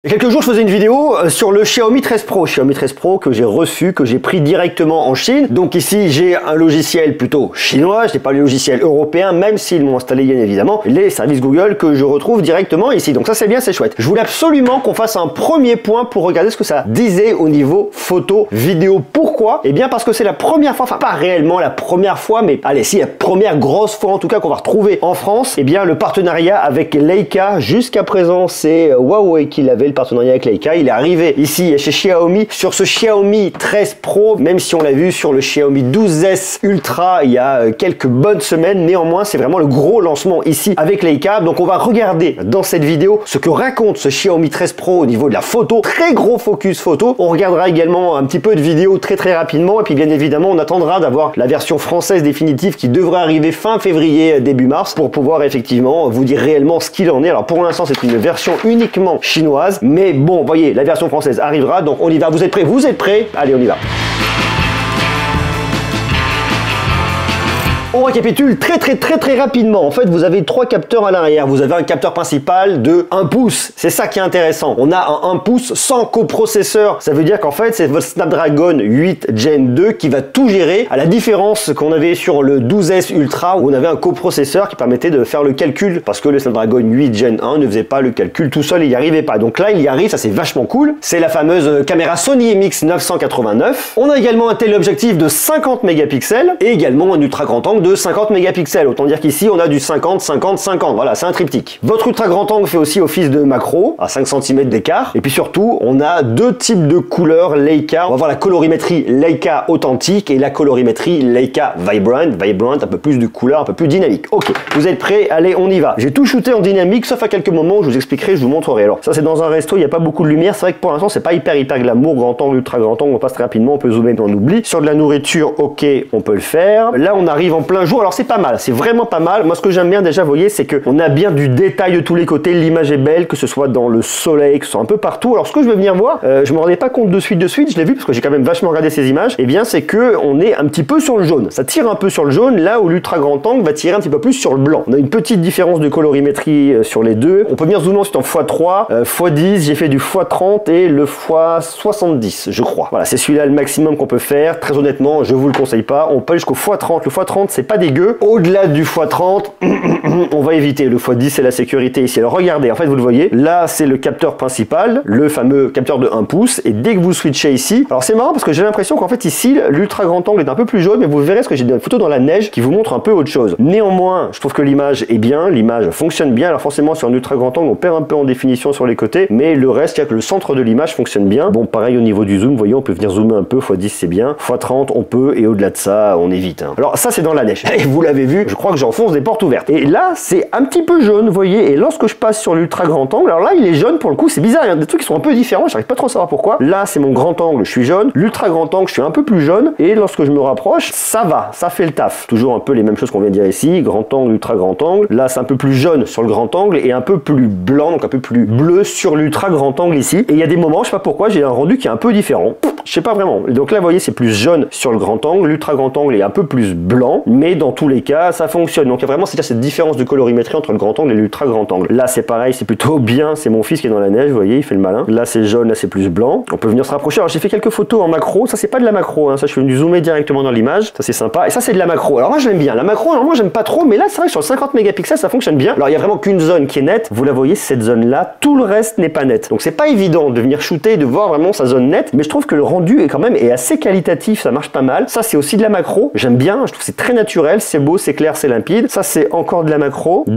Il y a quelques jours, je faisais une vidéo sur le Xiaomi 13 Pro. Xiaomi 13 Pro que j'ai reçu, que j'ai pris directement en Chine. Donc ici, j'ai un logiciel plutôt chinois. Je n'ai pas le logiciel européen, même s'ils m'ont installé bien évidemment les services Google que je retrouve directement ici. Donc ça, c'est bien, c'est chouette. Je voulais absolument qu'on fasse un premier point pour regarder ce que ça disait au niveau photo, vidéo. Pourquoi? Eh bien parce que c'est la première fois, enfin pas réellement la première fois, mais allez, si la première grosse fois en tout cas qu'on va retrouver en France, eh bien le partenariat avec Leica. Jusqu'à présent, c'est Huawei qui l'avait, le partenariat avec Leica. Il est arrivé ici chez Xiaomi sur ce Xiaomi 13 Pro, même si on l'a vu sur le Xiaomi 12S Ultra il y a quelques bonnes semaines. Néanmoins, c'est vraiment le gros lancement ici avec Leica. Donc on va regarder dans cette vidéo ce que raconte ce Xiaomi 13 Pro au niveau de la photo. Très gros focus photo. On regardera également un petit peu de vidéo très rapidement. Et puis bien évidemment, on attendra d'avoir la version française définitive qui devrait arriver fin février, début mars, pour pouvoir effectivement vous dire réellement ce qu'il en est. Alors pour l'instant, c'est une version uniquement chinoise. Mais bon, voyez, la version française arrivera, donc on y va. Vous êtes prêts? Vous êtes prêts? Allez, on y va. On récapitule très rapidement. En fait, vous avez trois capteurs à l'arrière. Vous avez un capteur principal de 1 pouce. C'est ça qui est intéressant. On a un 1 pouce sans coprocesseur. Ça veut dire qu'en fait, c'est votre Snapdragon 8 Gen 2 qui va tout gérer. À la différence qu'on avait sur le 12S Ultra où on avait un coprocesseur qui permettait de faire le calcul parce que le Snapdragon 8 Gen 1 ne faisait pas le calcul tout seul et il n'y arrivait pas. Donc là, il y arrive. Ça, c'est vachement cool. C'est la fameuse caméra Sony IMX 989. On a également un téléobjectif de 50 mégapixels et également un ultra grand angle de 50 mégapixels. Autant dire qu'ici, on a du 50, 50, 50. Voilà, c'est un triptyque. Votre ultra grand angle fait aussi office de macro à 5 cm d'écart. Et puis surtout, on a deux types de couleurs Leica. On va voir la colorimétrie Leica authentique et la colorimétrie Leica Vibrant. Vibrant, un peu plus de couleur, un peu plus dynamique. Ok, vous êtes prêts? Allez, on y va. J'ai tout shooté en dynamique, sauf à quelques moments où je vous expliquerai, je vous montrerai. Alors, ça, c'est dans un resto, il n'y a pas beaucoup de lumière. C'est vrai que pour l'instant, c'est pas hyper glamour. Grand angle, ultra grand angle, on passe très rapidement, on peut zoomer, mais on oublie. Sur de la nourriture, ok, on peut le faire. Là, on arrive en plein jour. Alors c'est pas mal, c'est vraiment pas mal. Moi ce que j'aime bien déjà, vous voyez, c'est que on a bien du détail de tous les côtés. L'image est belle, que ce soit dans le soleil, que ce soit un peu partout. Alors ce que je vais venir voir, je me rendais pas compte de suite, je l'ai vu parce que j'ai quand même vachement regardé ces images. Et bien c'est que on est un petit peu sur le jaune. Ça tire un peu sur le jaune, là où l'ultra grand angle va tirer un petit peu plus sur le blanc. On a une petite différence de colorimétrie sur les deux. On peut venir zoomer ensuite en x3, x10. J'ai fait du x30 et le x70, je crois. Voilà, c'est celui-là le maximum qu'on peut faire. Très honnêtement, je vous le conseille pas. On peut aller jusqu'au x30. Le x30, c'est pas dégueu. Au-delà du x30, on va éviter. Le x10, c'est la sécurité ici. Alors regardez, en fait, vous le voyez, là, c'est le capteur principal, le fameux capteur de 1 pouce. Et dès que vous switchez ici, alors c'est marrant parce que j'ai l'impression qu'en fait, ici, l'ultra grand angle est un peu plus jaune, mais vous verrez ce que j'ai des photos dans la neige qui vous montrent un peu autre chose. Néanmoins, je trouve que l'image est bien, l'image fonctionne bien. Alors forcément, sur un ultra grand angle, on perd un peu en définition sur les côtés, mais le reste, il y a que le centre de l'image fonctionne bien. Bon, pareil au niveau du zoom, vous voyez, on peut venir zoomer un peu, x10, c'est bien. x30, on peut, et au-delà de ça, on évite. Alors ça, c'est dans la neige. Et vous l'avez vu, je crois que j'enfonce des portes ouvertes. Et là, c'est un petit peu jaune, vous voyez. Et lorsque je passe sur l'ultra grand angle, alors là, il est jaune pour le coup, c'est bizarre. Il y a des trucs qui sont un peu différents, j'arrive pas trop à savoir pourquoi. Là, c'est mon grand angle, je suis jaune. L'ultra grand angle, je suis un peu plus jaune. Et lorsque je me rapproche, ça va, ça fait le taf. Toujours un peu les mêmes choses qu'on vient de dire ici. Grand angle, ultra grand angle. Là, c'est un peu plus jaune sur le grand angle et un peu plus blanc, donc un peu plus bleu sur l'ultra grand angle ici. Et il y a des moments, je sais pas pourquoi, j'ai un rendu qui est un peu différent. Je sais pas vraiment. Et donc là, vous voyez, c'est plus jaune sur le grand angle. L'ultra grand angle est un peu plus blanc, mais dans tous les cas, ça fonctionne. Donc il y a vraiment cette différence de colorimétrie entre le grand angle et l'ultra grand angle. Là, c'est pareil, c'est plutôt bien. C'est mon fils qui est dans la neige, vous voyez, il fait le malin. Là, c'est jaune, là, c'est plus blanc. On peut venir se rapprocher. Alors, j'ai fait quelques photos en macro. Ça, c'est pas de la macro, hein. Ça, je suis venu zoomer directement dans l'image. Ça, c'est sympa. Et ça, c'est de la macro. Alors, moi, je l'aime bien. La macro, alors, moi, j'aime pas trop, mais là, c'est vrai que sur 50 mégapixels, ça fonctionne bien. Alors, il y a vraiment qu'une zone qui est nette. Vous la voyez, cette zone-là. Tout le reste n'est pas net. Donc, c'est pas évident de venir shooter, de voir vraiment sa zone nette. Mais je trouve que le rendu est quand même assez qualitatif. Ça marche pas mal. Ça, c'est aussi de la macro. J'aime bien. Je trouve que c'est très naturel. C'est beau, c'est clair, c'est limpide. Ça, c'est encore de la macro et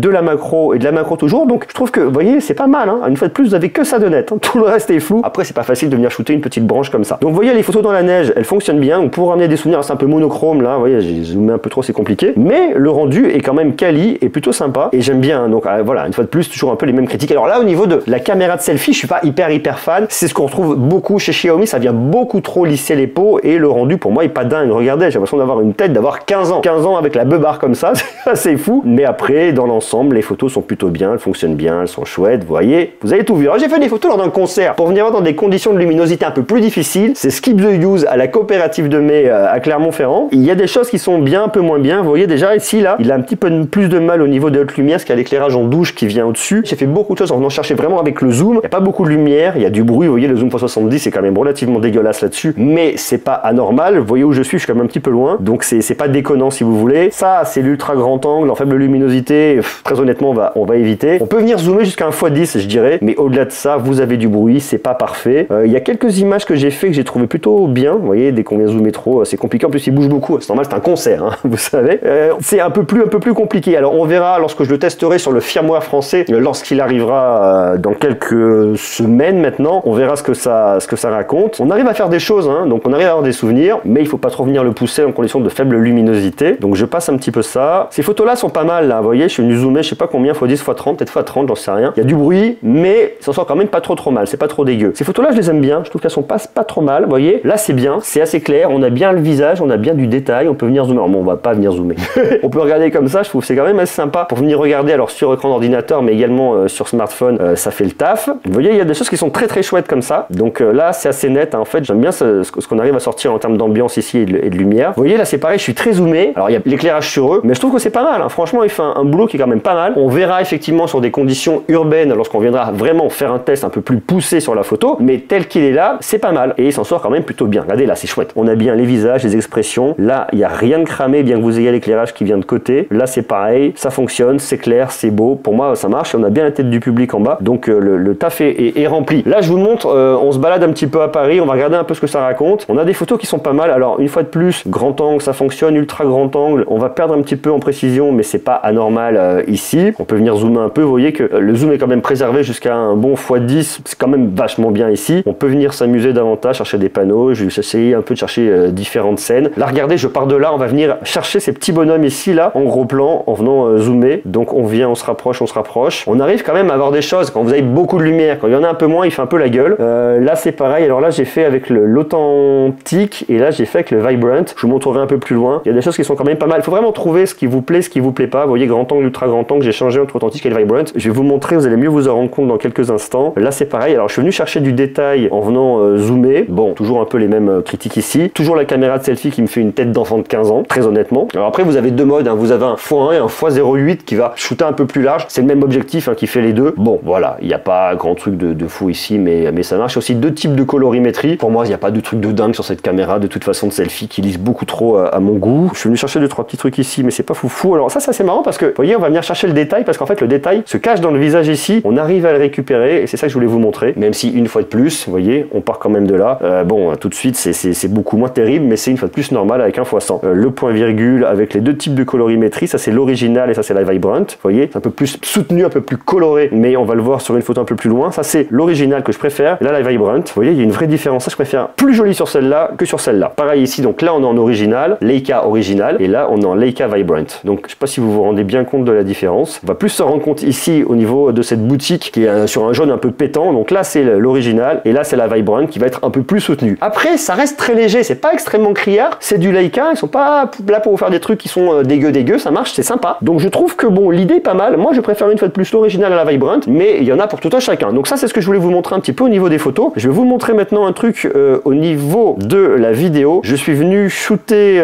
de la macro toujours. Donc, je trouve que, vous voyez, c'est pas mal, hein. Une fois de plus, vous avez que ça de net, hein. Tout le reste est flou. Après, c'est pas facile de venir shooter une petite branche comme ça. Donc, vous voyez, les photos dans la neige, elles fonctionnent bien. Donc, pour ramener des souvenirs, c'est un peu monochrome, là. Vous voyez, j'ai zoomé un peu trop, c'est compliqué. Mais le rendu est quand même quali et plutôt sympa. Et j'aime bien. Donc, voilà, une fois de plus, toujours un peu les mêmes critiques. Alors là, au niveau de la caméra de selfie, je suis pas hyper fan. C'est ce qu'on retrouve beaucoup chez Xiaomi. Ça vient beaucoup trop lisser les peaux et le rendu, pour moi, est pas dingue. Regardez, j'ai l'impression d'avoir une tête d'avoir 15 ans. 15 15 ans avec la beubarre comme ça, c'est assez fou. Mais après, dans l'ensemble, les photos sont plutôt bien, elles fonctionnent bien, elles sont chouettes, vous voyez, vous avez tout vu. Alors j'ai fait des photos lors d'un concert pour venir voir dans des conditions de luminosité un peu plus difficiles. C'est Skip the Use à la coopérative de mai à Clermont-Ferrand. Il y a des choses qui sont bien, un peu moins bien. Vous voyez déjà ici, là, il a un petit peu plus de mal au niveau de haute lumière, parce qu'il y a l'éclairage en douche qui vient au-dessus. J'ai fait beaucoup de choses en venant chercher vraiment avec le zoom. Il n'y a pas beaucoup de lumière, il y a du bruit. Vous voyez, le zoom x70 c'est quand même relativement dégueulasse là-dessus, mais c'est pas anormal. Vous voyez où je suis quand même un petit peu loin, donc c'est pas déconnant si vous voulez. Ça, c'est l'ultra grand angle en faible luminosité. Très honnêtement, on va éviter. On peut venir zoomer jusqu'à un x10, je dirais, mais au-delà de ça, vous avez du bruit, c'est pas parfait. Il y a quelques images que j'ai fait que j'ai trouvé plutôt bien. Vous voyez, dès qu'on vient zoomer trop, c'est compliqué. En plus, il bouge beaucoup. C'est normal, c'est un concert, hein, vous savez. C'est un peu plus compliqué. Alors, on verra lorsque je le testerai sur le firmware français, lorsqu'il arrivera dans quelques semaines maintenant. On verra ce que ça raconte. On arrive à faire des choses, hein, donc on arrive à avoir des souvenirs, mais il faut pas trop venir le pousser en condition de faible luminosité. Donc, je passe un petit peu ça. Ces photos-là sont pas mal, là. Vous voyez, je suis venu zoomer, je sais pas combien, x10, x30, peut-être x30, j'en sais rien. Il y a du bruit, mais ça sort quand même pas trop mal. C'est pas trop dégueu. Ces photos-là, je les aime bien. Je trouve qu'elles sont pas trop mal. Vous voyez, là, c'est bien, c'est assez clair. On a bien le visage, on a bien du détail. On peut venir zoomer. Alors, bon, on va pas venir zoomer. On peut regarder comme ça. Je trouve que c'est quand même assez sympa pour venir regarder. Alors, sur écran d'ordinateur, mais également sur smartphone, ça fait le taf. Vous voyez, il y a des choses qui sont très chouettes comme ça. Donc là, c'est assez net. Hein. En fait, j'aime bien ce qu'on arrive à sortir en termes d'ambiance ici et de lumière. Vous voyez, là, c'est pareil. Je suis très zoomé. Alors, il y a l'éclairage sur eux, mais je trouve que c'est pas mal. Hein. Franchement, il fait un boulot qui est quand même pas mal. On verra effectivement sur des conditions urbaines lorsqu'on viendra vraiment faire un test un peu plus poussé sur la photo, mais tel qu'il est là, c'est pas mal et il s'en sort quand même plutôt bien. Regardez là, c'est chouette. On a bien les visages, les expressions. Là, il n'y a rien de cramé, bien que vous ayez l'éclairage qui vient de côté. Là, c'est pareil, ça fonctionne, c'est clair, c'est beau. Pour moi, ça marche et on a bien la tête du public en bas, donc le taf est rempli. Là, je vous montre, on se balade un petit peu à Paris, on va regarder un peu ce que ça raconte. On a des photos qui sont pas mal. Alors, une fois de plus, grand angle, ça fonctionne, ultra grand angle. On va perdre un petit peu en précision, mais c'est pas anormal ici. On peut venir zoomer un peu. Vous voyez que le zoom est quand même préservé jusqu'à un bon x10. C'est quand même vachement bien ici. On peut venir s'amuser davantage, chercher des panneaux. Je vais essayer un peu de chercher différentes scènes. Là, regardez, je pars de là. On va venir chercher ces petits bonhommes ici, là, en gros plan, en venant zoomer. Donc, on vient, on se rapproche, on se rapproche. On arrive quand même à avoir des choses. Quand vous avez beaucoup de lumière, quand il y en a un peu moins, il fait un peu la gueule. Là, c'est pareil. Alors là, j'ai fait avec l'authentique et là, j'ai fait avec le vibrant. Je vous montrerai un peu plus loin. Il y a des choses qui sont quand même pas mal. Il faut vraiment trouver ce qui vous plaît, ce qui vous plaît pas. Vous voyez, grand angle, ultra grand angle, j'ai changé entre authentique et le vibrant. Je vais vous montrer, vous allez mieux vous en rendre compte dans quelques instants. Là, c'est pareil. Alors, je suis venu chercher du détail en venant zoomer. Bon, toujours un peu les mêmes critiques ici. Toujours la caméra de selfie qui me fait une tête d'enfant de 15 ans, très honnêtement. Alors après, vous avez deux modes. Hein. Vous avez un x1 et un x08 qui va shooter un peu plus large. C'est le même objectif hein, qui fait les deux. Bon, voilà. Il n'y a pas grand truc de fou ici, mais ça marche. Aussi deux types de colorimétrie. Pour moi, il n'y a pas de truc de dingue sur cette caméra, de toute façon, de selfie qui lise beaucoup trop à mon goût. Je suis venu chercher deux, trois petits trucs ici, mais c'est pas foufou. Alors ça, c'est marrant parce que, vous voyez, on va venir chercher le détail parce qu'en fait, le détail se cache dans le visage ici. On arrive à le récupérer et c'est ça que je voulais vous montrer. Même si, une fois de plus, vous voyez, on part quand même de là. Bon, tout de suite, c'est beaucoup moins terrible, mais c'est une fois de plus normal avec un x100. Le point virgule avec les deux types de colorimétrie, ça c'est l'original et ça c'est la vibrant. Vous voyez, c'est un peu plus soutenu, un peu plus coloré, mais on va le voir sur une photo un peu plus loin. Ça c'est l'original que je préfère. Et là, la vibrant, vous voyez, il y a une vraie différence. Ça, je préfère plus joli sur celle-là que sur celle-là. Pareil ici, donc là, on est en original, Leica original, et là, on est en Leica Vibrant. Donc, je sais pas si vous vous rendez bien compte de la différence. On va plus se rendre compte ici au niveau de cette boutique qui est sur un jaune un peu pétant. Donc là, c'est l'original, et là, c'est la Vibrant qui va être un peu plus soutenue. Après, ça reste très léger, c'est pas extrêmement criard, c'est du Leica, ils sont pas là pour vous faire des trucs qui sont dégueux, ça marche, c'est sympa. Donc, je trouve que bon, l'idée est pas mal. Moi, je préfère une fois de plus l'original à la Vibrant, mais il y en a pour tout un chacun. Donc ça, c'est ce que je voulais vous montrer un petit peu au niveau des photos. Je vais vous montrer maintenant un truc au niveau de la vidéo. Je suis venu shooter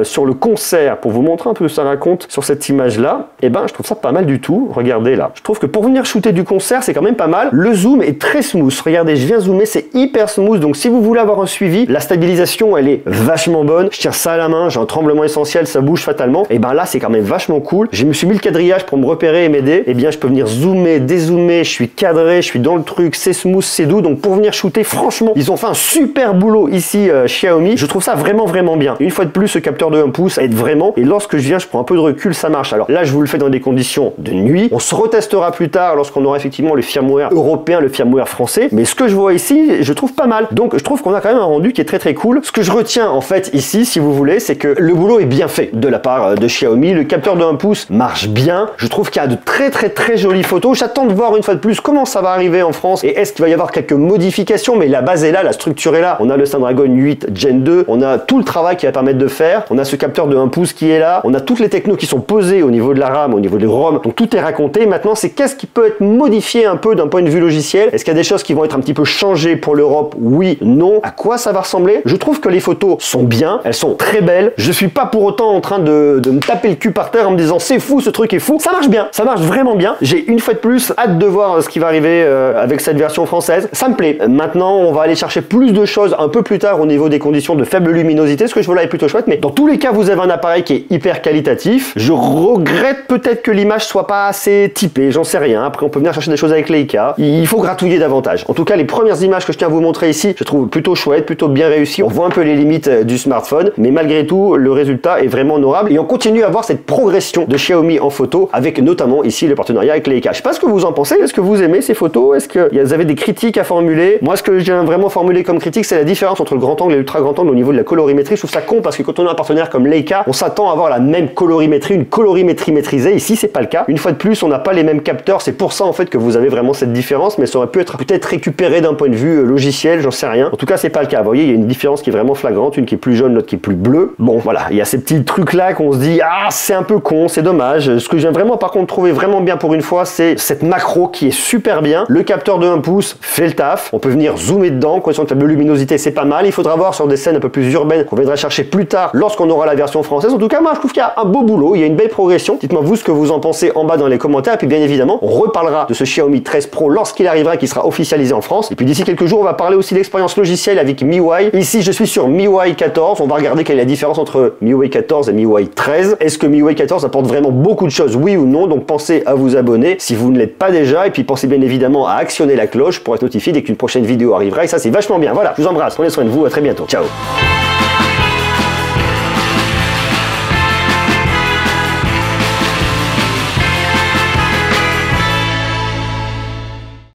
sur le concert pour vous montrer un peu ce que ça raconte sur cette image-là. Et ben, je trouve ça pas mal du tout. Regardez là. Je trouve que pour venir shooter du concert, c'est quand même pas mal. Le zoom est très smooth. Regardez, je viens zoomer, c'est hyper smooth. Donc si vous voulez avoir un suivi, la stabilisation, elle est vachement bonne. Je tiens ça à la main, j'ai un tremblement essentiel, ça bouge fatalement. Et ben là, c'est quand même vachement cool. Je me suis mis le quadrillage pour me repérer et m'aider. Et bien, je peux venir zoomer, dézoomer, je suis cadré, je suis dans le truc, c'est smooth, c'est doux. Donc pour venir shooter, franchement, ils ont fait un super boulot ici Xiaomi. Je trouve ça vraiment bien. Une fois de plus, ce capteur de 1 pouce aide vraiment. Et lorsque je viens, je prends un peu de recul, ça marche. Alors là, je vous le fais dans des conditions de nuit. On se retestera plus tard lorsqu'on aura effectivement le firmware européen, le firmware français. Mais ce que je vois ici, je trouve pas mal. Donc je trouve qu'on a quand même un rendu qui est très cool. Ce que je retiens en fait ici, si vous voulez, c'est que le boulot est bien fait de la part de Xiaomi. Le capteur de 1 pouce marche bien. Je trouve qu'il y a de très jolies photos. J'attends de voir une fois de plus comment ça va arriver en France et est-ce qu'il va y avoir quelques modifications, mais la base est là, la structure est là. On a le Snapdragon 8 Gen 2, on a tout le travail qui va permettre de faire. On a ce capteur de 1 pouce qui est là. On a toutes les technos qui sont posées au niveau de la RAM, au niveau des ROM. Donc tout est raconté. Maintenant, c'est qu'est-ce qui peut être modifié un peu d'un point de vue logiciel? Est-ce qu'il y a des choses qui vont être un petit peu changées pour l'Europe? Oui, non. À quoi ça va ressembler? Je trouve que les photos sont bien. Elles sont très belles. Je suis pas pour autant en train de me taper le cul par terre en me disant c'est fou, ce truc est fou. Ça marche bien. Ça marche vraiment bien. J'ai une fois de plus hâte de voir ce qui va arriver avec cette version française. Ça me plaît. Maintenant, on va aller chercher plus de choses un peu plus tard au niveau des conditions de faible luminosité. Ce que je vois là est plutôt chouette. Mais dans tous les cas, vous avez un appareil qui est hyper qualitatif. Je regrette peut-être que l'image soit pas assez typée. J'en sais rien. Après, on peut venir chercher des choses avec Leica. Il faut gratouiller davantage. En tout cas, les premières images que je tiens à vous montrer ici, je trouve plutôt chouette, plutôt bien réussi. On voit un peu les limites du smartphone. Mais malgré tout, le résultat est vraiment honorable. Et on continue à voir cette progression de Xiaomi en photo avec notamment ici le partenariat avec Leica. Je sais pas ce que vous en pensez. Est-ce que vous aimez ces photos? Est-ce que vous avez des critiques à formuler? Moi, ce que j'ai vraiment formulé comme critique, c'est la différence entre le grand angle et l'ultra grand angle au niveau de la colorimétrie. Je trouve ça con parce que quand on a un partenaire comme Leica, on s'attend à avoir la même colorimétrie, une colorimétrie maîtrisée. Ici, c'est pas le cas. Une fois de plus, on n'a pas les mêmes capteurs. C'est pour ça en fait que vous avez vraiment cette différence, mais ça aurait pu être peut-être récupéré d'un point de vue logiciel, j'en sais rien. En tout cas, c'est pas le cas. Vous voyez, il y a une différence qui est vraiment flagrante, une qui est plus jaune, l'autre qui est plus bleue. Bon, voilà, il y a ces petits trucs là qu'on se dit ah c'est un peu con, c'est dommage. Ce que j'aime vraiment par contre trouver vraiment bien pour une fois, c'est cette macro qui est super bien. Le capteur de 1 pouce fait le taf. On peut venir zoomer dedans, condition de faible luminosité, c'est pas mal. Il faudra voir sur des scènes un peu plus urbaines qu'on viendra chercher plus tard lorsqu'on aura la version française. En tout cas, moi je trouve qu'il y a un beau boulot, il y a une belle progression. Dites-moi vous ce que vous en pensez en bas dans les commentaires. Et puis bien évidemment, on reparlera de ce Xiaomi 13 Pro lorsqu'il arrivera, qui sera officialisé en France. Et puis d'ici quelques jours, on va parler aussi d'expérience logicielle avec MIUI. Ici, je suis sur MIUI 14. On va regarder quelle est la différence entre MIUI 14 et MIUI 13. Est-ce que MIUI 14 apporte vraiment beaucoup de choses, oui ou non? Donc pensez à vous abonner si vous ne l'êtes pas déjà. Et puis pensez bien évidemment à actionner la cloche pour être notifié dès qu'une prochaine vidéo arrivera. Et ça, c'est vachement bien. Voilà, je vous embrasse. Prenez soin de vous. À très bientôt. Ciao.